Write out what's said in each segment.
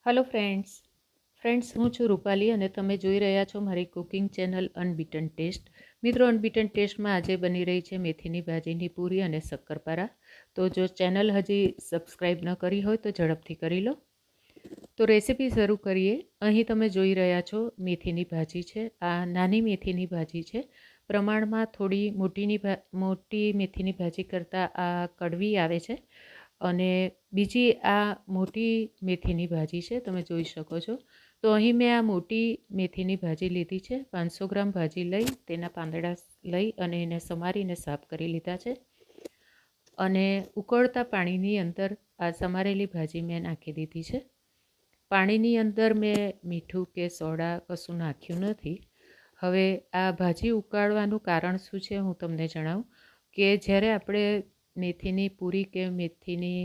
Hello friends હું છું રૂપાલી અને તમે જોઈ રહ્યા છો મારી કુકિંગ ચેનલ અનબીટન ટેસ્ટ. મિત્રો, અનબીટન ટેસ્ટમાં આજે બની રહી છે મેથીની ભાજીની પૂરી અને શક્કરપારા. તો જો ચેનલ હજી સબસ્ક્રાઈબ ન કરી હોય તો ઝડપથી કરી લો. તો રેસીપી શરૂ કરીએ. અહીં તમે જોઈ રહ્યા છો મેથીની ભાજી છે. આ નાની મેથીની ભાજી છે. પ્રમાણમાં થોડી મોટી મેથીની ભાજી કરતાં આ કડવી આવે છે. અને બીજી આ મોટી મેથીની ભાજી છે, તમે જોઈ શકો છો. તો અહીં મેં આ મોટી મેથીની ભાજી લીધી છે. 500 ગ્રામ ભાજી લઈ તેના પાંદડા લઈ અને એને સમારીને સાફ કરી લીધા છે. અને ઉકળતા પાણીની અંદર આ સમારેલી ભાજી મેં નાખી દીધી છે. પાણીની અંદર મેં મીઠું કે સોડા કશું નાખ્યું નથી. હવે આ ભાજી ઉકાળવાનું કારણ શું છે હું તમને જણાવું કે જ્યારે આપણે મેથીની પૂરી કે મેથીની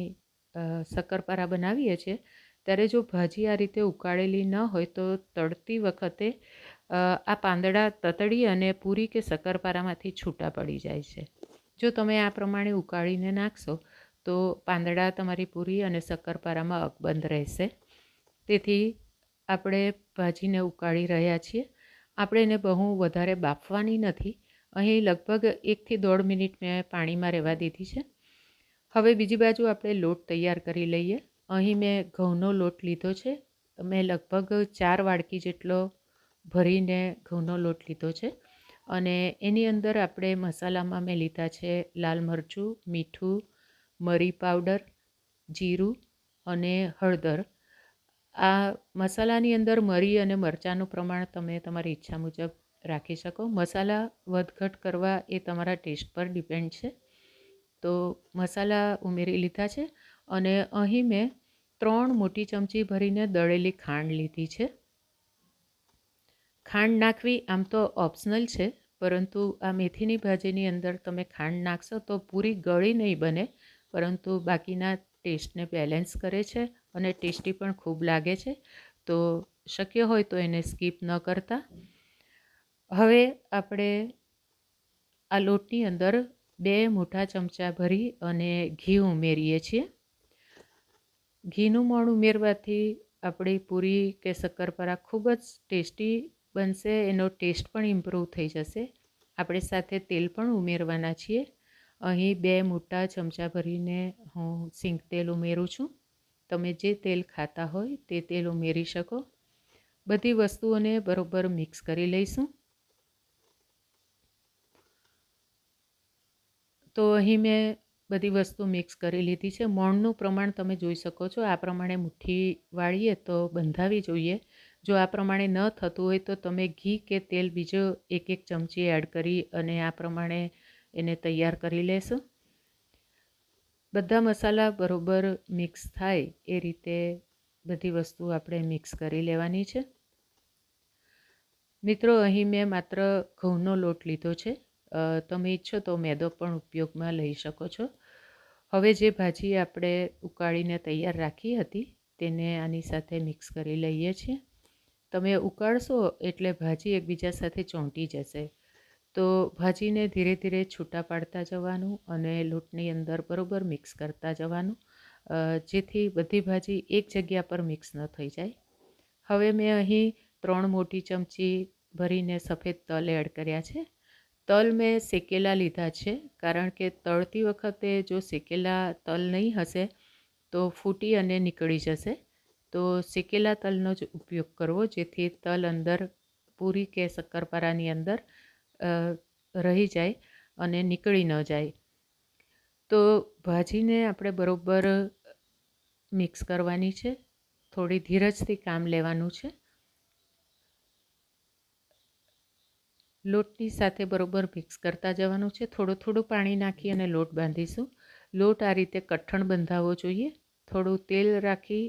શક્કરપારા બનાવીએ છીએ ત્યારે જો ભાજી આ રીતે ઉકાળેલી ન હોય તો તળતી વખતે આ પાંદડા તતડી અને પૂરી કે શક્કરપારામાંથી છૂટા પડી જાય છે. જો તમે આ પ્રમાણે ઉકાળીને નાખશો તો પાંદડા તમારી પૂરી અને શક્કરપારામાં અકબંધ રહેશે. તેથી આપણે ભાજીને ઉકાળી રહ્યા છીએ. આપણે એને બહુ વધારે બાફવાની નથી. અહીં લગભગ 1 થી 1.5 મિનિટ મેં પાણીમાં રહેવા દીધી છે. હવે બીજી બાજુ આપણે લોટ તૈયાર કરી લઈએ. અહીં મેં ઘઉંનો લોટ લીધો છે. મેં લગભગ 4 વાડકી જેટલો ભરીને ઘઉંનો લોટ લીધો છે. અને એની અંદર આપણે મસાલામાં મેં લીધા છે લાલ મરચું, મીઠું, મરી પાવડર, જીરું અને હળદર. આ મસાલાની અંદર મરી અને મરચાંનું પ્રમાણ તમે તમારી ઈચ્છા મુજબ રાખી શકો. મસાલા વધઘટ કરવા એ તમારા ટેસ્ટ પર ડિપેન્ડ છે. તો મસાલા ઉમેરી લીધા છે. અને અહીં મેં 3 મોટી ચમચી ભરીને દળેલી ખાંડ લીધી છે. ખાંડ નાખવી આમ તો ઓપ્શનલ છે, પરંતુ આ મેથીની ભાજીની અંદર તમે ખાંડ નાખશો તો પૂરી ગળી નહીં બને, પરંતુ બાકીના ટેસ્ટને બેલેન્સ કરે છે અને ટેસ્ટી પણ ખૂબ લાગે છે. તો શક્ય હોય તો એને સ્કીપ ન કરતા. હવે આપણે આ લોટની અંદર 2 મોટા ચમચા ભરી અને ઘી ઉમેરીએ છીએ. ઘીનું મોણ ઉમેરવાથી આપણી પૂરી કે શક્કરપારા ખૂબ જ ટેસ્ટી બનશે. એનો ટેસ્ટ પણ ઇમ્પ્રૂવ થઈ જશે. આપણે સાથે તેલ પણ ઉમેરવાના છીએ. અહીં 2 મોટા ચમચા ભરીને હું સિંગ તેલ ઉમેરું છું. તમે જે તેલ ખાતા હોય તે તેલ ઉમેરી શકો. બધી વસ્તુઓને બરોબર મિક્સ કરી લઈશું. તો અહીં મેં બધી વસ્તુ મિક્સ કરી લીધી છે. મોણનું પ્રમાણ તમે જોઈ શકો છો. આ પ્રમાણે મુઠ્ઠી વાળીએ તો બંધાવી જોઈએ. જો આ પ્રમાણે ન થતું હોય તો તમે ઘી કે તેલ બીજો 1 ચમચી એડ કરી અને આ પ્રમાણે એને તૈયાર કરી લેશો. બધા મસાલા બરોબર મિક્સ થાય એ રીતે બધી વસ્તુ આપણે મિક્સ કરી લેવાની છે. મિત્રો, અહીં મેં માત્ર ઘઉંનો લોટ લીધો છે. તમે ઈચ્છો તો મેદો પણ ઉપયોગમાં લઈ શકો છો. હવે જે ભાજી આપણે ઉકાળીને તૈયાર રાખી હતી તેને આની સાથે મિક્સ કરી લઈએ છીએ. તમે ઉકાળશો એટલે ભાજી એકબીજા સાથે ચોંટી જશે. તો ભાજીને ધીરે ધીરે છૂટા પાડતા જવાનું અને લોટની અંદર બરોબર મિક્સ કરતા જવાનું, જેથી બધી ભાજી એક જગ્યા પર મિક્સ ન થઈ જાય. હવે મેં અહીં 3 મોટી ચમચી ભરીને સફેદ તલ એડ કર્યા છે. તલ મેં શેકેલા લીધા છે, કારણ કે તળતી વખતે જો શેકેલા તલ નહીં હશે તો ફૂટી અને નીકળી જશે. તો શેકેલા તલનો જ ઉપયોગ કરવો, જેથી તલ અંદર પૂરી કે શક્કરપારાની અંદર રહી જાય અને નીકળી ન જાય. તો ભાજીને આપણે બરોબર મિક્સ કરવાની છે. થોડી ધીરજથી કામ લેવાનું છે. લોટની સાથે બરોબર મિક્સ કરતા જવાનું છે. થોડું પાણી નાખી અને લોટ બાંધીશું. લોટ આ રીતે કઠણ બંધાવવો જોઈએ. થોડું તેલ રાખી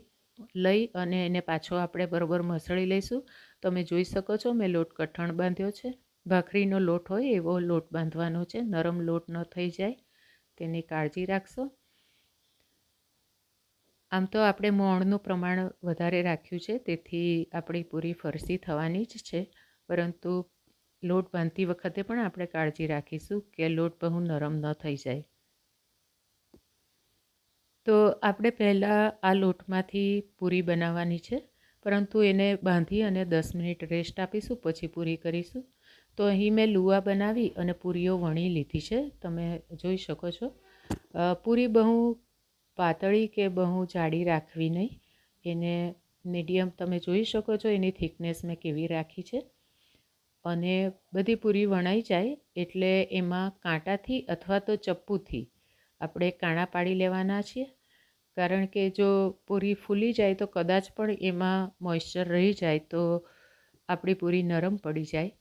લઈ અને એને પાછો આપણે બરોબર મસળી લઈશું. તમે જોઈ શકો છો મેં લોટ કઠણ બાંધ્યો છે. ભાખરીનો લોટ હોય એવો લોટ બાંધવાનો છે. નરમ લોટ ન થઈ જાય તેની કાળજી રાખશો. આમ તો આપણે મોણનું પ્રમાણ વધારે રાખ્યું છે, તેથી આપણી પૂરી ફરસી થવાની જ છે, પરંતુ લોટ બાંધતી વખતે પણ આપણે કાળજી રાખીશું કે લોટ બહુ નરમ ન થઈ જાય. તો આપણે પહેલાં આ લોટમાંથી પૂરી બનાવવાની છે, પરંતુ એને બાંધી અને 10 મિનિટ રેસ્ટ આપીશું, પછી પૂરી કરીશું. તો અહીં મેં લુવા બનાવી અને પૂરીઓ વણી લીધી છે, તમે જોઈ શકો છો. પૂરી બહુ પાતળી કે બહુ જાડી રાખવી નહીં, એને મીડિયમ તમે જોઈ શકો છો. એની થિકનેસ મેં કેવી રાખી છે. અને બધી પૂરી વણાઈ જાય એટલે એમાં કાંટાથી અથવા તો ચપ્પુથી આપણે કાણા પાડી લેવાના છીએ, કારણ કે જો પૂરી ફૂલી જાય તો કદાચ પણ એમાં મોઇશ્ચર રહી જાય તો આપણી પૂરી નરમ પડી જાય.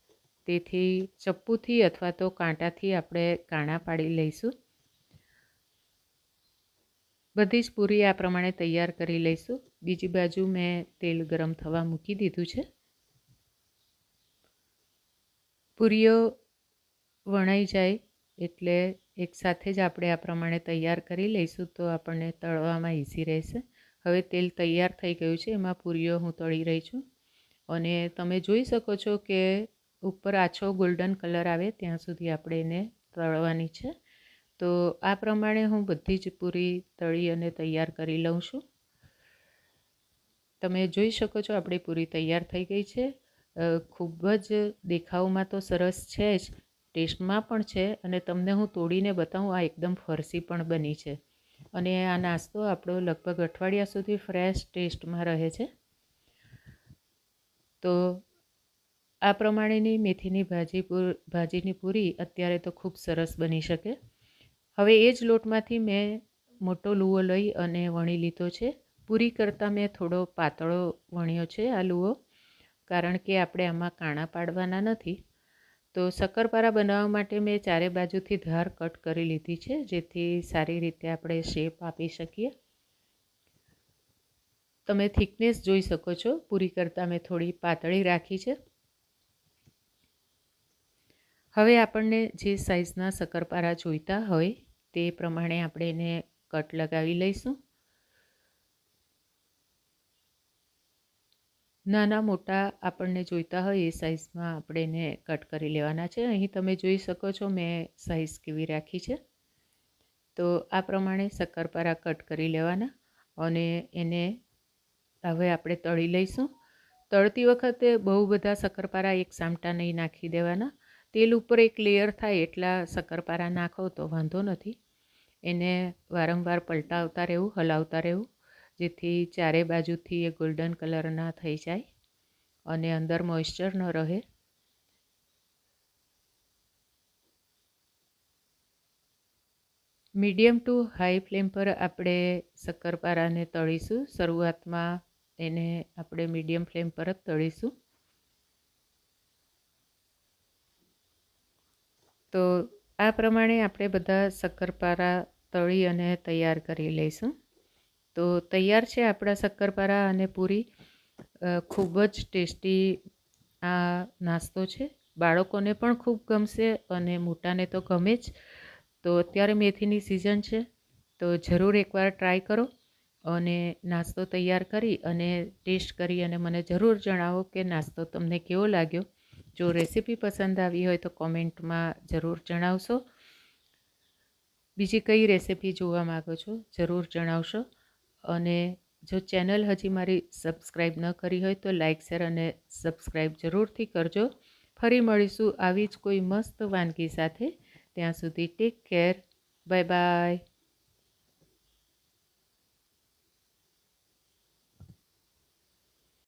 તેથી ચપ્પુથી અથવા તો કાંટાથી આપણે કાણા પાડી લઈશું. બધી જ પૂરી આ પ્રમાણે તૈયાર કરી લઈશું. બીજી બાજુ મેં તેલ ગરમ થવા મૂકી દીધું છે. પૂરીઓ વણાઈ જાય એટલે એકસાથે જ આપણે આ પ્રમાણે તૈયાર કરી લઈશું, તો આપણને તળવામાં ઇઝી રહેશે. હવે તેલ તૈયાર થઈ ગયું છે, એમાં પૂરીઓ હું તળી રહી છું. અને તમે જોઈ શકો છો કે ઉપર આછો ગોલ્ડન કલર આવે ત્યાં સુધી આપણે એને તળવાની છે. તો આ પ્રમાણે હું બધી જ પૂરી તળી અને તૈયાર કરી લઉં છું. તમે જોઈ શકો છો આપણી પૂરી તૈયાર થઈ ગઈ છે. ખૂબ જ દેખાવમાં તો સરસ છે જ, ટેસ્ટમાં પણ છે. અને તમને હું તોડીને બતાવું, આ એકદમ ફરસી પણ બની છે. અને આ નાસ્તો આપણો લગભગ અઠવાડિયા સુધી ફ્રેશ ટેસ્ટમાં રહે છે. તો આ પ્રમાણેની મેથીની ભાજીની પૂરી અત્યારે તો ખૂબ સરસ બની શકે. હવે એ જ લોટમાંથી મેં મોટો લુવો લઈ અને વણી લીધો છે. પૂરી કરતાં મેં થોડો પાતળો વણ્યો છે આ લુવો, કારણ કે આપણે આમાં કાણા પાડવાના નથી. તો શક્કરપારા બનાવવા માટે મેં ચારે બાજુથી ધાર કટ કરી લીધી છે, જેથી સારી રીતે આપણે શેપ આપી શકીએ. તમે થિકનેસ જોઈ શકો છો, પૂરી કરતાં મેં થોડી પાતળી રાખી છે. હવે આપણને જે સાઇઝના શક્કરપારા જોઈતા હોય તે પ્રમાણે આપણે એને કટ લગાવી લઈશું. નાના મોટા આપણને જોઈતા હોય એ સાઇઝમાં આપણે એને કટ કરી લેવાના છે. અહીં તમે જોઈ શકો છો મેં સાઇઝ કેવી રાખી છે. તો આ પ્રમાણે શક્કરપારા કટ કરી લેવાના અને એને હવે આપણે તળી લઈશું. તળતી વખતે બહુ બધા શક્કરપારા એક સામટા નહીં નાખી દેવાના. તેલ ઉપર એક લેયર થાય એટલા શક્કરપારા નાખો તો વાંધો નથી. એને વારંવાર પલટાવતા રહેવું, હલાવતા રહેવું, જેથી ચારે બાજુથી એ ગોલ્ડન કલરના થઈ જાય અને અંદર મોઇશ્ચર ન રહે. મીડિયમ ટુ હાઈ ફ્લેમ પર આપણે શક્કરપારાને તળીશું. શરૂઆતમાં એને આપણે મીડિયમ ફ્લેમ પર જ તળીશું. તો આ પ્રમાણે આપણે બધા શક્કરપારા તળી અને તૈયાર કરી લઈશું. તો તૈયાર છે આપણા શક્કરપારા અને પૂરી. ખૂબ જ ટેસ્ટી આ નાસ્તો છે. બાળકોને પણ ખૂબ ગમશે અને મોટાને તો ગમે જ. તો અત્યારે મેથીની સિઝન છે, તો જરૂર એકવાર ટ્રાય કરો અને નાસ્તો તૈયાર કરી અને ટેસ્ટ કરી અને મને જરૂર જણાવો કે નાસ્તો તમને કેવો લાગ્યો. જો રેસીપી પસંદ આવી હોય તો કોમેન્ટમાં જરૂર જણાવશો. બીજી કઈ રેસીપી જોવા માગો છો જરૂર જણાવશો. અને જો ચેનલ હજી મારી સબસ્ક્રાઈબ ન કરી હોય તો લાઇક, શેર અને સબસ્ક્રાઈબ જરૂરથી કરજો. ફરી મળીશું આવી જ કોઈ મસ્ત વાનગી સાથે. ત્યાં સુધી ટેક કેર. Bye bye.